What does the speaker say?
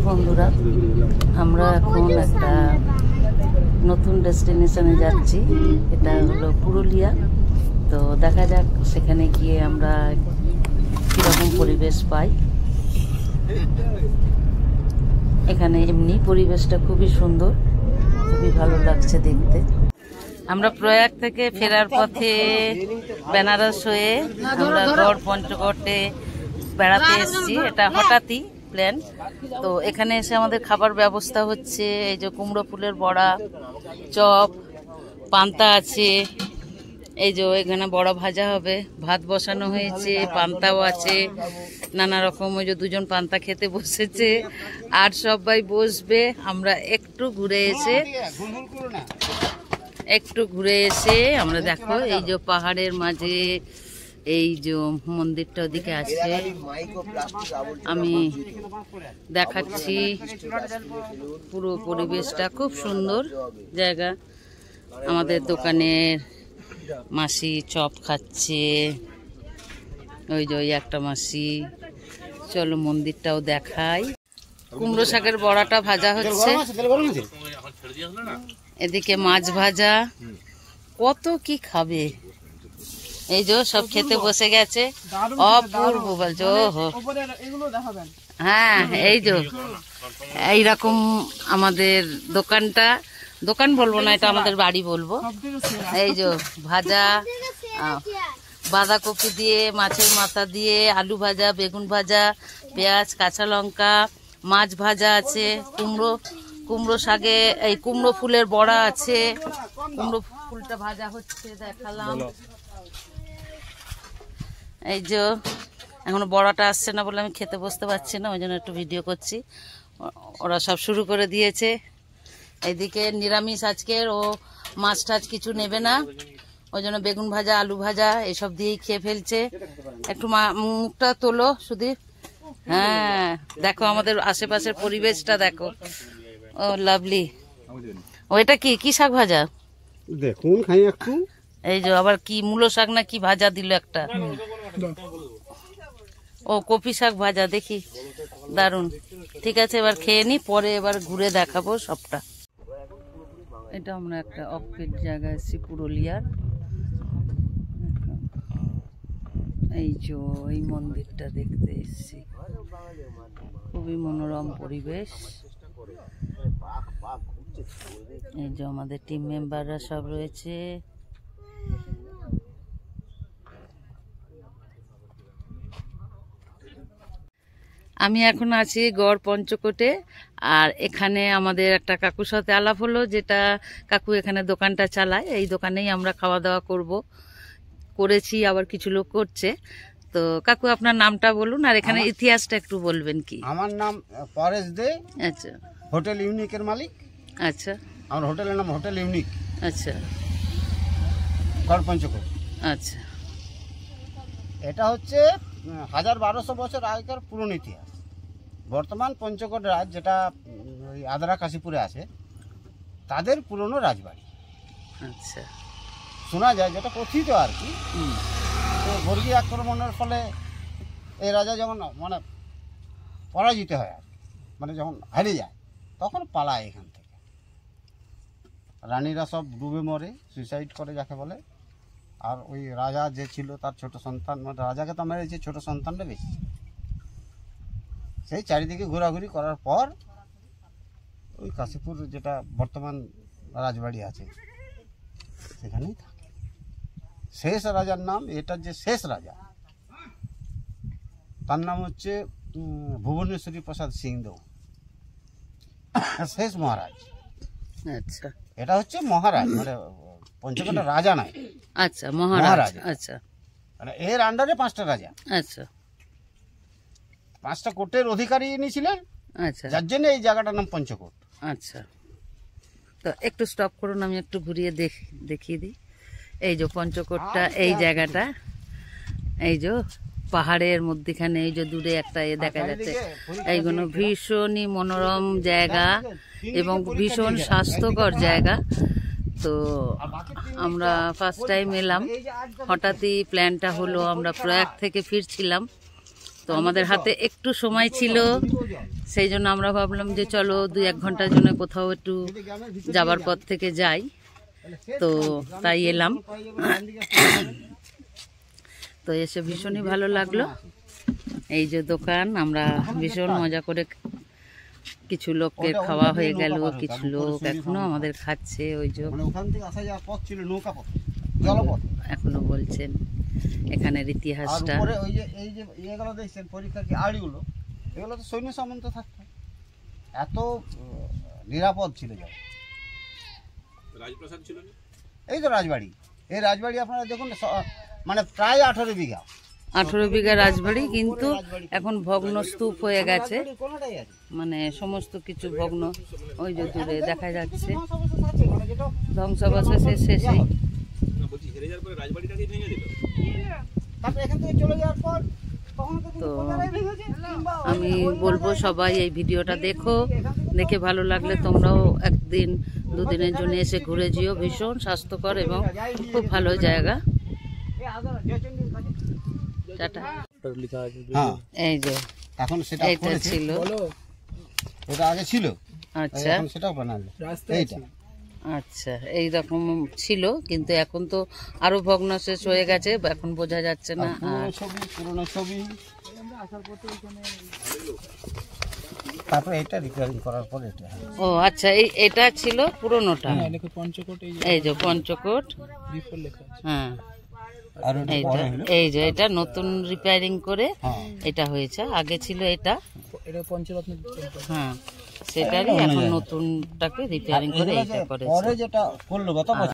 বন্ধুরা, আমরা এখন একটা নতুন ডেস্টিনেশনে যাচ্ছি। এটা হলো পুরুলিয়া। তো দেখা যাক সেখানে গিয়ে আমরা কীরকম পরিবেশ পাই। এখানে এমনি পরিবেশটা খুবই সুন্দর, খুবই ভালো লাগছে দেখতে। আমরা প্রয়াগ থেকে ফেরার পথে বেনারস হয়ে আমরা গড় পঞ্চকোটে বেড়াতে এসেছি। এটা হঠাৎই প্ল্যান। তো এখানে এসে আমাদের খাবার ব্যবস্থা হচ্ছে। এই যে কুমড়ো ফুলের বড়া, চপ, পান্তা আছে। এই যে এখানে বড়া ভাজা হবে, ভাত বসানো হয়েছে, পান্তাও আছে নানা রকম। ওই যে দুজন পান্তা খেতে বসেছে আর সবাই বসবে। আমরা একটু ঘুরে এসে আমরা দেখো এই যে পাহাড়ের মাঝে এই যে মন্দিরটা ওদিকে আছে, আমি দেখাচ্ছি। পুরো পরিবেশটা খুব সুন্দর জায়গা। আমাদের দোকানের মাসি চপ খাচ্ছে, ওই যে ওই একটা মাসি। চলো মন্দিরটাও দেখাই। কুমড়ো শাকের বড়াটা ভাজা হচ্ছে, এদিকে মাছ ভাজা। কত কি খাবে, এই যে সব খেতে বসে গেছে। অপূর্ব বলছো। হ্যাঁ, এই যে এইরকম আমাদের দোকানটা, দোকান বলবো না, এটা আমাদের বাড়ি বলবো। এই যে ভাজা, বাঁধাকপি দিয়ে, মাছের মাথা দিয়ে, আলু ভাজা, বেগুন ভাজা, পেঁয়াজ, কাঁচা লঙ্কা, মাছ ভাজা আছে, কুমড়ো শাকে এই কুমড়ো ফুলের বড়া আছে। কুমড়ো ফুলটা ভাজা হচ্ছে, দেখালাম। এই যে এখনো বড়াটা আসছে না বলে আমি খেতে বসতে পারছি না, ওই জন্য একটু ভিডিও করছি। ওরা সব শুরু করে দিয়েছে। এইদিকে নিরামিষ আজকের, ও মাছ টাছ কিছু নেবে না, ওই জন্য বেগুন ভাজা, আলু ভাজা এসব দিয়েই খেয়ে ফেলছে। একটু মুখটা তোলো শুধু। হ্যাঁ, দেখো আমাদের আশেপাশের পরিবেশটা দেখো। ও লাভলি। ওইটা কি শাক ভাজা দেখুন, খাই একটু। এই যে আবার কি মূলো শাক না কি ভাজা দিল একটা। ও কপি শাক ভাজা, দেখি দারুন। ঠিক আছে, এবার খেয়ে নি, পরে এবার ঘুরে দেখাবো সবটা। এটা আমরা একটা অফবিট জায়গায় এসেছি পুরুলিয়ার। এই যে এই মন্দিরটা দেখতে এসেছি, খুবই মনোরম পরিবেশ। এই যে আমাদের টিম মেম্বাররা সব রয়েছে। আমি এখন আছি গড় পঞ্চকোটে। আর এখানে আমাদের একটা কাকুর সাথে আলাপ হলো, যেটা কাকু এখানে দোকানটা চালায়। এই দোকানেই আমরা খাওয়া দাওয়া করেছি, আবার কিছু লোক করছে। তো কাকু আপনার নামটা বলুন আর এখানে ইতিহাসটা একটু বলবেন। কি? আমার নাম পরেশ দে। আচ্ছা। হোটেল ইউনিকের মালিক। আচ্ছা। আমার হোটেলের নাম হোটেল ইউনিক। আচ্ছা। গড় পঞ্চকোট। আচ্ছা। এটা হচ্ছে 1200 বছর আগেকার পুরনো ইতিহাস। বর্তমান পঞ্চকোট রাজ, যেটা ওই আদ্রা কাশীপুরে আছে, তাদের পুরনো রাজবাড়ি। আচ্ছা। শোনা যায়, যেটা কথিত আর কি, বর্গী আক্রমণের ফলে এই রাজা যখন পরাজিত হয় আর যখন হারিয়ে যায়, তখন পালায় এখান থেকে। রানীরা সব ডুবে মরে, সুইসাইড করে যাকে বলে। আর ওই রাজা যে ছিল, তার ছোট সন্তান, রাজাকে তো মেরেছে, ছোট সন্তানটা বেশি। সেই চারিদিকে ঘোরাঘুরি করার পর ওই কাশীপুর, যেটা বর্তমান রাজবাড়ি আছে, সেখানেই থাকে। শেষ রাজার নাম, এটার যে শেষ রাজা, তার নাম হচ্ছে ভুবনেশ্বরী প্রসাদ সিংদেও, শেষ মহারাজ। আচ্ছা। এটা হচ্ছে মহারাজ, পঞ্চকোটের রাজা নয়। আচ্ছা, মহারাজ। আচ্ছা। এর আন্ডারে 5টা রাজা। আচ্ছা। 5টা কোটের অধিকারী ইনি ছিলেন। আচ্ছা। যার জন্য এই জায়গাটার নাম পঞ্চকোট। আচ্ছা। তো একটু স্টপ করুন, আমি একটু ঘুরিয়ে দেখিয়ে দিই। এই যে পঞ্চকোটটা, এই জায়গাটা, এই যে পাহাড়ের মধ্যখানে এই যে দূরে একটা দেখা যাচ্ছে। এইগুলো ভীষণই মনোরম জায়গা এবং ভীষণ স্বাস্থ্যকর জায়গা। তো আমরা ফার্স্ট টাইম এলাম, হঠাৎই প্ল্যানটা হলো। আমরা প্রয়াগ থেকে ফিরছিলাম, তো আমাদের হাতে একটু সময় ছিল, সেই জন্য আমরা ভাবলাম যে চলো 2-1 ঘন্টার জন্য কোথাও একটু যাবার পথ থেকে যাই, তো তাই এলাম। তো এসে ভীষণই ভালো লাগলো। এই যে দোকান, আমরা ভীষণ মজা করে, কিছু লোককে খাওয়া হয়ে গেল, কিছু লোক এখনো আমাদের খাচ্ছে। ওই যে মানে ওখান থেকে আসা যাওয়ার পথ ছিল নৌকা পথ, জলপথ এখনো বলছেন এখানের ইতিহাসটা। আর উপরে ওই যে এই যে এগুলো দেখছেন পরীক্ষার যে আড়িগুলো, এগুলো তো সৈন্য সামন্ত থাকতো, এত নিরাপদ ছিল যায়। রাজপ্রাসাদ ছিল না? এই তো রাজবাড়ি, এই রাজবাড়ি আপনারা দেখুন মানে প্রায় 18 বিঘা। 18 বিঘা রাজবাড়ি, কিন্তু এখন ভগ্ন স্তূপ হয়ে গেছে, কোনটাই আছে মানে সমস্ত কিছু ভগ্ন। ওই যে দূরে দেখা যাচ্ছে ধ্বংসাবশেষ আছে, মানে যেটা ধ্বংসাবশেষের শেষেই। না, বলছি হেরে যাওয়ার পরে রাজবাড়িটাকেই ভেঙে দিল। তারপরে এখান থেকে চলে যাওয়ার পর তখন তো তো কোথায় ভেঙেছে, কিংবা আমি বলবো সবাই এই ভিডিওটা দেখো, দেখে ভালো লাগলে তোমরাও একদিন 2 দিনের জন্য এসে ঘুরে যেও। ভীষণ স্বাস্থ্যকর এবং খুব ভালো জায়গা। এই আদার জয়চন্ডীর কাছে। টাটা। হ্যাঁ, এই যে এখন সেটা এইটা করেছে। ছিল। এটা আগে ছিল, আচ্ছা এখন সেটাও বানালো এইটা। আচ্ছা, এই রকম ছিল, কিন্তু এখন তো আরো ভগ্নাশেষ হয়ে গেছে, এখন বোঝা যাচ্ছে না। আর পুরনো ছবি, তারপরে এটা রিপেয়ারিং করার পর এটা। ও আচ্ছা, এটা ছিল পুরনোটা। এই যে পঞ্চকোট, হ্যাঁ। আর ওটা পরে হলো। এই যে এটা নতুন রিপেয়ারিং করে হ্যাঁ, এটা হয়েছে, আগে ছিল এটা, পঞ্চরত্ন। হ্যাঁ সেটারই এখন নতুনটাকে রিপেয়ারিং করে এগুলো এইটা যে করেছে। পরে যেটা করলো গত বছর